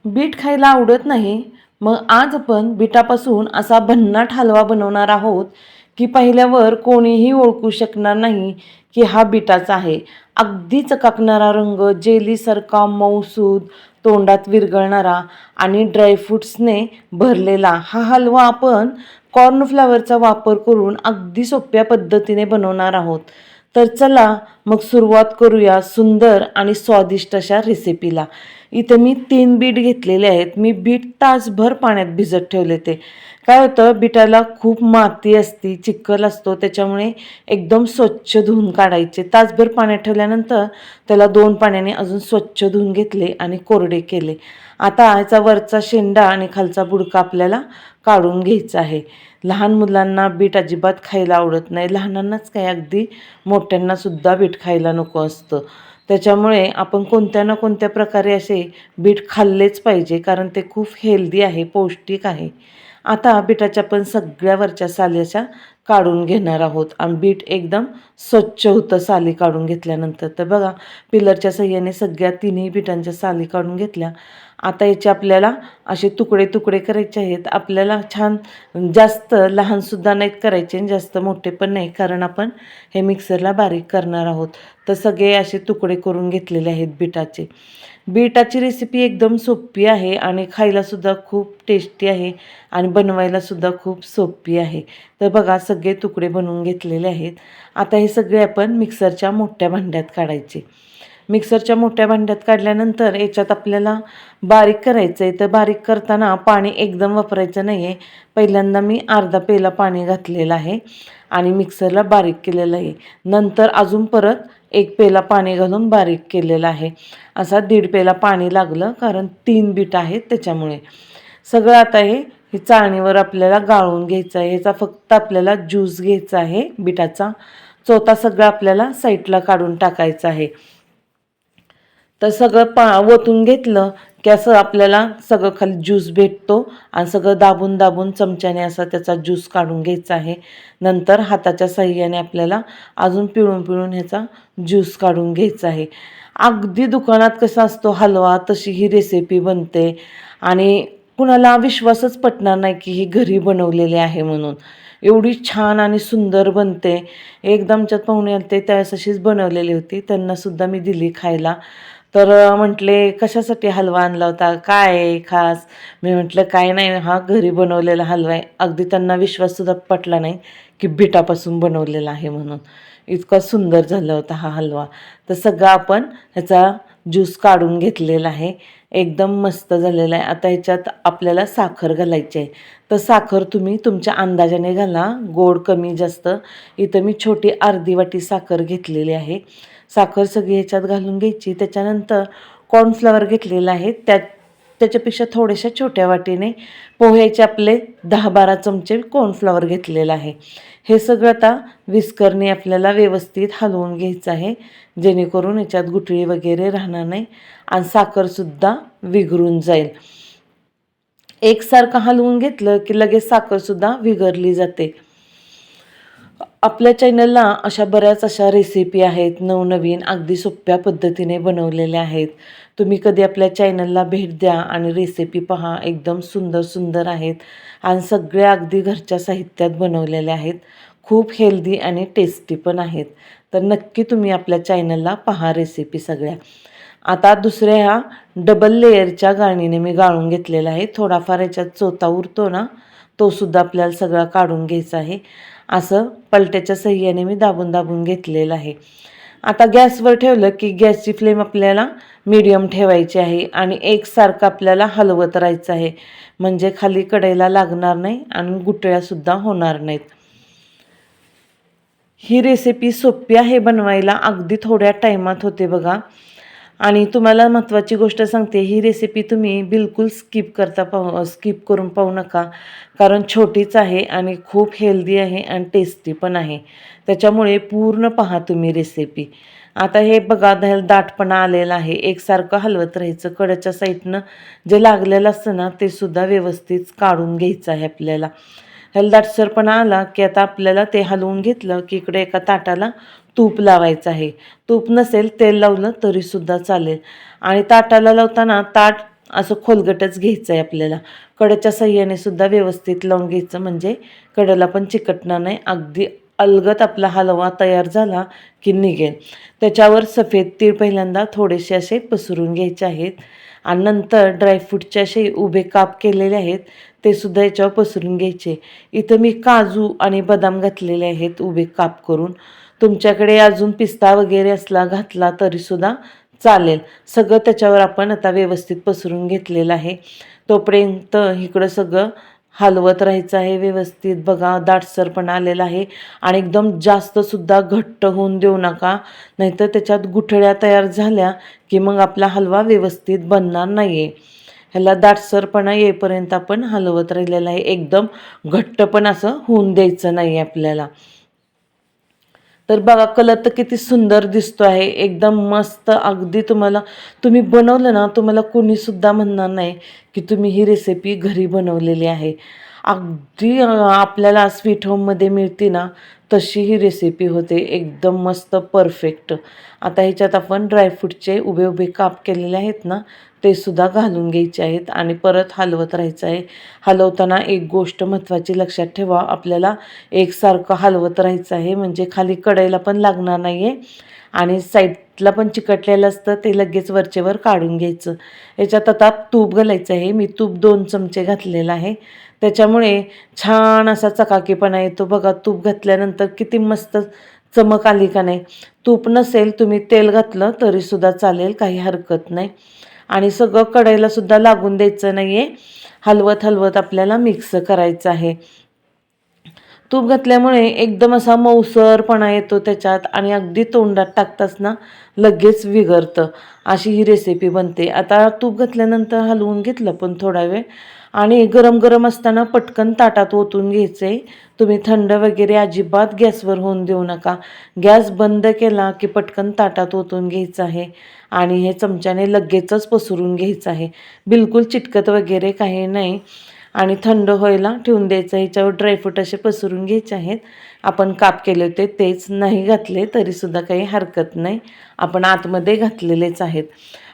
Bit खायला आवडत नाही. मग आज आपण बीटापासून असा भन्नाट हलवा बनवणार आहोत की पाहिल्यावर कोणीही ओळखू शकणार नाही की हा बीटाचा आहे. अगदी चकाकणारा रंग, जेलीसारखा मऊसूद, तोंडात विरघळणारा आणि ड्रायफ्रुट्सने भरलेला हा हलवा आपण कॉर्नफ्लॉवरचा वापर करून अगदी सोप्या पद्धतीने बनवणार आहोत. तर चला मग सुरुवात करूया सुंदर आणि स्वादिष्ट अशा रेसिपीला. इथे मी 3 बीट घेतलेले आहेत. मी बीट तासभर पाण्यात भिजत ठेवले ते. काय होतं, बीटाला खूप माती असते, चिखल असतो, त्याच्यामुळे एकदम स्वच्छ धुवून काढायचे. तासभर पाण्यात ठेवल्यानंतर त्याला 2 पाण्याने अजून स्वच्छ धुवून घेतले आणि कोरडे केले. आता ह्याचा वरचा शेंडा आणि खालचा बुडका आपल्याला काढून घ्यायचा आहे. लहान मुलांना बीट अजिबात खायला आवडत नाही. लहानांनाच काय, अगदी मोठ्यांनासुद्धा बीट खायला नको असतं. त्याच्यामुळे आपण कोणत्या ना कोणत्या प्रकारे असे बीट खाल्लेच पाहिजे, कारण ते खूप हेल्दी आहे, पौष्टिक आहे. आता बीटाच्या आपण सगळ्या वरच्या साली अशा काढून घेणार आहोत आणि बीट एकदम स्वच्छ होतं साली काढून घेतल्यानंतर. तर बघा, पिलरच्या सहाय्याने सगळ्या तिन्ही बीटांच्या साली काढून घेतल्या. आता याचे आपल्याला असे तुकडे तुकडे करायचे आहेत. आपल्याला छान जास्त लहानसुद्धा नाहीत करायचे आणि जास्त मोठे पण नाही, कारण आपण हे मिक्सरला बारीक करणार आहोत. तर सगळे असे तुकडे करून घेतलेले आहेत बीटाचे. बीटाची रेसिपी एकदम सोपी आहे आणि खायलासुद्धा खूप टेस्टी आहे आणि बनवायलासुद्धा खूप सोपी आहे. तर बघा, सगळे तुकडे बनवून घेतलेले आहेत. आता हे सगळे आपण मिक्सरच्या मोठ्या भांड्यात काढायचे. मिक्सरच्या मोठ्या भांड्यात काढल्यानंतर याच्यात आपल्याला बारीक करायचं आहे. तर बारीक करताना पाणी एकदम वापरायचं नाही आहे. पहिल्यांदा मी अर्धा पेला पाणी घातलेलं आहे आणि मिक्सरला बारीक केलेलं आहे. नंतर अजून परत 1 पेला पाणी घालून बारीक केलेलं आहे. असा 1.5 पेला पाणी लागलं, कारण 3 बीट आहेत त्याच्यामुळे. सगळं आता हे चाळणीवर आपल्याला गाळून घ्यायचं आहे. ह्याचा फक्त आपल्याला ज्यूस घ्यायचा आहे बीटाचा. चोथा सगळं आपल्याला साईडला काढून टाकायचं आहे. तर सगळं ओतून घेतलं की असं आपल्याला सगळं खाली ज्यूस भेटतो आणि सगळं दाबून दाबून चमच्याने असा त्याचा ज्यूस काढून घ्यायचा आहे. नंतर हाताच्या साहाय्याने आपल्याला अजून पिळून पिळून ह्याचा ज्यूस काढून घ्यायचा आहे. अगदी दुकानात कसा असतो हलवा, तशी ही रेसिपी बनते आणि कुणाला विश्वासच पटणार नाही की ही घरी बनवलेली आहे म्हणून. एवढी छान आणि सुंदर बनते. एकदा आमच्यात पाहुणे आले होते, त्यावेळेस अशीच बनवलेली होती. त्यांनासुद्धा मी दिली खायला. तर म्हटले, कशासाठी हलवा आणला होता, काय आहे खास? मी म्हटलं, काय नाही, हा घरी बनवलेला हलवा आहे. अगदी त्यांना विश्वाससुद्धा पटला नाही की बिटापासून बनवलेला आहे म्हणून. इतका सुंदर झाला होता हा हलवा. तर सगळं आपण ह्याचा ज्यूस काढून घेतलेला आहे. एकदम मस्त झालेला आहे. आता ह्याच्यात आपल्याला साखर घालायची आहे. तर साखर तुम्ही तुमच्या अंदाजाने घाला, गोड कमी जास्त. इथं मी छोटी अर्धी वाटी साखर घेतलेली आहे. साखर सगळी ह्याच्यात घालून घ्यायची. त्याच्यानंतर कॉर्नफ्लॉवर घेतलेला आहे. त्याच्यापेक्षा थोड्याशा छोट्या वाटीने पोह्याचे आपले 10-12 चमचे कॉर्नफ्लॉवर घेतलेलं आहे. हे सगळं आता विस्करने आपल्याला व्यवस्थित हलवून घ्यायचं आहे, जेणेकरून याच्यात गुठळी वगैरे राहणार नाही आणि साखरसुद्धा विघरून जाईल. एकसारखं हलवून घेतलं की लगेच साखरसुद्धा विघरली जाते. आपल्या चॅनलला अशा बऱ्याच अशा रेसिपी आहेत, नवनवीन अगदी सोप्या पद्धतीने बनवलेल्या आहेत. तुम्ही कधी आपल्या चॅनलला भेट द्या आणि रेसिपी पहा. एकदम सुंदर सुंदर आहेत आणि सगळ्या अगदी घरच्या साहित्यात बनवलेल्या आहेत. खूप हेल्दी आणि टेस्टी पण आहेत. तर नक्की तुम्ही आपल्या चॅनलला पहा रेसिपी सगळ्या. आता दुसऱ्या ह्या डबल लेयरच्या गाळणीने मी गाळून घेतलेला आहे. थोडाफार याच्यात चोथा उरतो ना, तो सुद्धा आपल्याला सगळा काढून घ्यायचा आहे. असं पलट्याच्या सहाय्याने मी दाबून दाबून घेतलेलं आहे. आता गॅसवर ठेवलं की गॅसची फ्लेम आपल्याला मीडियम ठेवायची आहे आणि एकसारखं आपल्याला हलवत राहायचं आहे, म्हणजे खाली कढईला लागणार नाही आणि गुठळ्यासुद्धा होणार नाहीत. ही रेसिपी सोपी आहे बनवायला, अगदी थोड्या टायमात होते बघा. आणि तुम्हाला महत्त्वाची गोष्ट सांगते, ही रेसिपी तुम्ही बिलकुल स्किप करून पाहू नका, कारण छोटीच आहे आणि खूप हेल्दी आहे आणि टेस्टी पण आहे. त्याच्यामुळे पूर्ण पहा तुम्ही रेसिपी. आता हे बघा, दाटपणा आलेला आहे. एकसारखं हलवत राहायचं. कडेच्या साईडनं जे लागलेलं असतं ना, ते सुद्धा व्यवस्थित काढून घ्यायचं आहे आपल्याला. ह्याला दाटसरपणा आला की आता आपल्याला ते हलवून घेतलं की इकडे एका ताटाला तूप लावायचं आहे. तूप नसेल तेल लावलं तरीसुद्धा चालेल. आणि ताटाला लावताना ताट असं खोलगटच घ्यायचं आहे आपल्याला. कडेच्या साह्याने सुद्धा व्यवस्थित लावून घ्यायचं, म्हणजे कडेला पण चिकटणार नाही. अगदी अलगद आपला हलवा तयार झाला की निघेल. त्याच्यावर सफेद तीळ पहिल्यांदा थोडेसे असे पसरून घ्यायचे आहेत आणि नंतर ड्रायफ्रूटचे असे उभे काप केलेले आहेत ते सुद्धा याच्यावर पसरून घ्यायचे. इथं मी काजू आणि बदाम घातलेले आहेत उभे काप करून. तुमच्याकडे अजून पिस्ता वगैरे असला घातला तरीसुद्धा चालेल. सगळं त्याच्यावर आपण आता व्यवस्थित पसरून घेतलेलं आहे. तोपर्यंत इकडं सगळं हलवत राहायचं आहे व्यवस्थित. बघा दाटसरपणा आलेला आहे आणि एकदम जास्तसुद्धा घट्ट होऊन देऊ नका, नाहीतर त्याच्यात गुठळ्या तयार झाल्या की मग आपला हलवा व्यवस्थित बनणार नाही आहे. ह्याला दाटसरपणा येईपर्यंत आपण हलवत राहिलेलं आहे. एकदम घट्ट पण असं होऊन द्यायचं नाही आपल्याला. तर बघा कलर तर किती सुंदर दिसतो आहे, एकदम मस्त. अगदी तुम्ही बनवलं ना, तुम्हाला कोणीसुद्धा म्हणणार नाही की तुम्ही ही रेसिपी घरी बनवलेली आहे. अगदी आपल्याला स्वीट होममध्ये मिळते ना तशी ही रेसिपी होते, एकदम मस्त परफेक्ट. आता ह्याच्यात आपण ड्रायफ्रूटचे उभे उभे काप केलेले आहेत ना ते सुद्धा घालून घ्यायचे आहेत आणि परत हलवत राहायचं आहे. हलवताना एक गोष्ट महत्त्वाची लक्षात ठेवा, आपल्याला एकसारखं हलवत राहायचं आहे, म्हणजे खाली कढईला पण लागणार नाही आहे आणि साईडला पण चिकटलेलं असतं ते लगेच वरचेवर काढून घ्यायचं. याच्यात आता तूप घालायचं आहे. मी तूप 2 चमचे घातलेलं आहे, त्याच्यामुळे छान असा चकाकीपणा येतो. बघा तूप घातल्यानंतर किती मस्त चमक आली का नाही. तूप नसेल तुम्ही तेल घातलं तरीसुद्धा चालेल, काही हरकत नाही. आणि सगळं कढईला सुद्धा लागून द्यायचं नाही आहे. हलवत हलवत आपल्याला मिक्स करायचं आहे. तूप घातल्यामुळे एकदम असा मऊसरपणा येतो त्याच्यात आणि अगदी तोंडात टाकताच ना लगेच विरघळतं, अशी ही रेसिपी बनते. आता तूप घातल्यानंतर हलवून घेतलं पण थोडा वेळ आणि गरम गरम असताना पटकन ताटात ओतून घ्यायचं आहे. तुम्ही थंड वगैरे अजिबात गॅसवर होऊन देऊ नका. गॅस बंद केला की पटकन ताटात ओतून घ्यायचं आहे आणि हे चमच्याने लगेचच पसरून घ्यायचं आहे. बिलकुल चिटकत वगैरे काही नाही आणि थंड व्हायला ठेवून द्यायचं. ह्याच्यावर ड्रायफ्रूट असे पसरून घ्यायचे आहेत. आपण काप केले होते तेच, नाही घातले तरीसुद्धा काही हरकत नाही, आपण आतमध्ये घातलेलेच आहेत.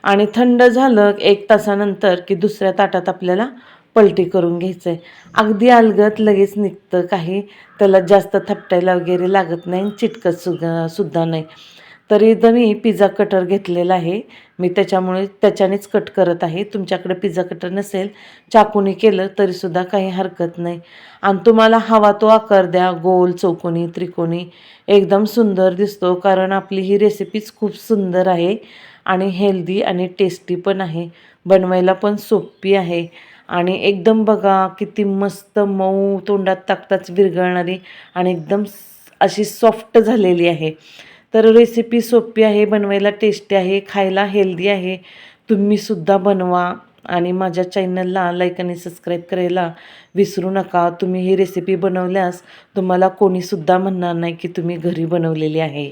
आणि थंड झालं 1 तासानंतर की दुसऱ्या ताटात आपल्याला पलटी करून घ्यायचं आहे. अगदी अलगद लगेच निघतं, काही त्याला जास्त थपटायला वगैरे लागत नाही, चिटकत सुद्धा नाही. तरी इथं मी पिझ्झा कटर घेतलेला आहे, मी त्याच्यानेच कट करत आहे. तुमच्याकडे पिझ्झा कटर नसेल चाकूने केलं तरीसुद्धा काही हरकत नाही. आणि तुम्हाला हवा तो आकार द्या, गोल, चौकोनी, त्रिकोणी, एकदम सुंदर दिसतो. कारण आपली ही रेसिपीच खूप सुंदर आहे आणि हेल्दी आणि टेस्टी पण आहे, बनवायला पण सोपी आहे आणि एकदम बघा किती मस्त मऊ, तोंडात टाकताच विरघळणारी आणि एकदम अशी सॉफ्ट झालेली आहे. तर रेसिपी सोपी आहे, बनवायला टेस्टी आहे, खायला हेल्दी आहे. तुम्हीसुद्धा बनवा आणि माझ्या चॅनलला लाईक आणि सबस्क्राईब करायला विसरू नका. तुम्ही ही रेसिपी बनवल्यास तुम्हाला कोणीसुद्धा म्हणणार नाही की तुम्ही घरी बनवलेली आहे.